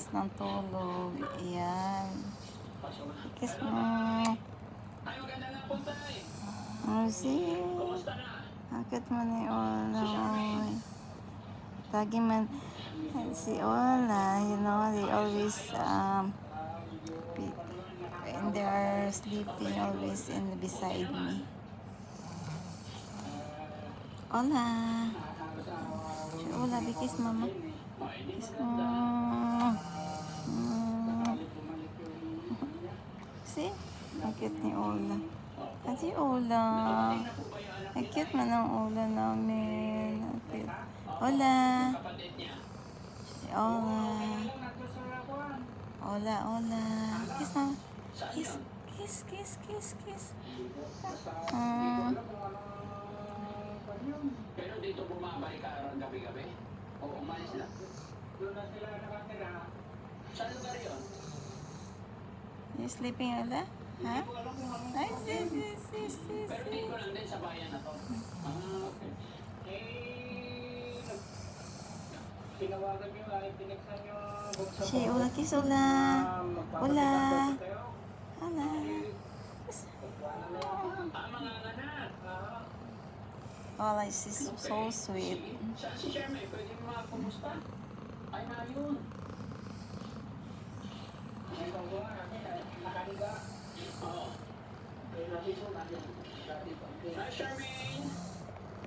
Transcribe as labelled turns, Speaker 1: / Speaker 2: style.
Speaker 1: oras ng tulog. Ayan. Kiss mo. See? Akit mo ni Ola. Oy. Lagi man si Ola, you know, they always when they are sleeping, always beside me. Ola. Ola, kiss mama. Kiss mo. See? Ang cute ni Ola. Si Ola. Ang cute man ang Ola namin. Ang cute. Ola. Si Ola. Ola, Ola. Kiss mama. Kiss, kiss, kiss, kiss, kiss.
Speaker 2: Pero dito bumabalik ka gabi-gabi? O umalis lang? Doon na sila nakatira. Saan lugar yun?
Speaker 1: You sleeping, Ola? Ha? Ay, sis.
Speaker 2: Pero dito lang din sa bayan na to. Okay. Tinawagan nyo, pinagsan nyo.
Speaker 1: Si Ola, kiss Ola. Ola. Ola.
Speaker 2: Mga anak.
Speaker 1: Ola is so sweet.
Speaker 2: Saan si Sherman? Pwede mo makakumusta? Ay na yun. Oo. Hi, Charmaine!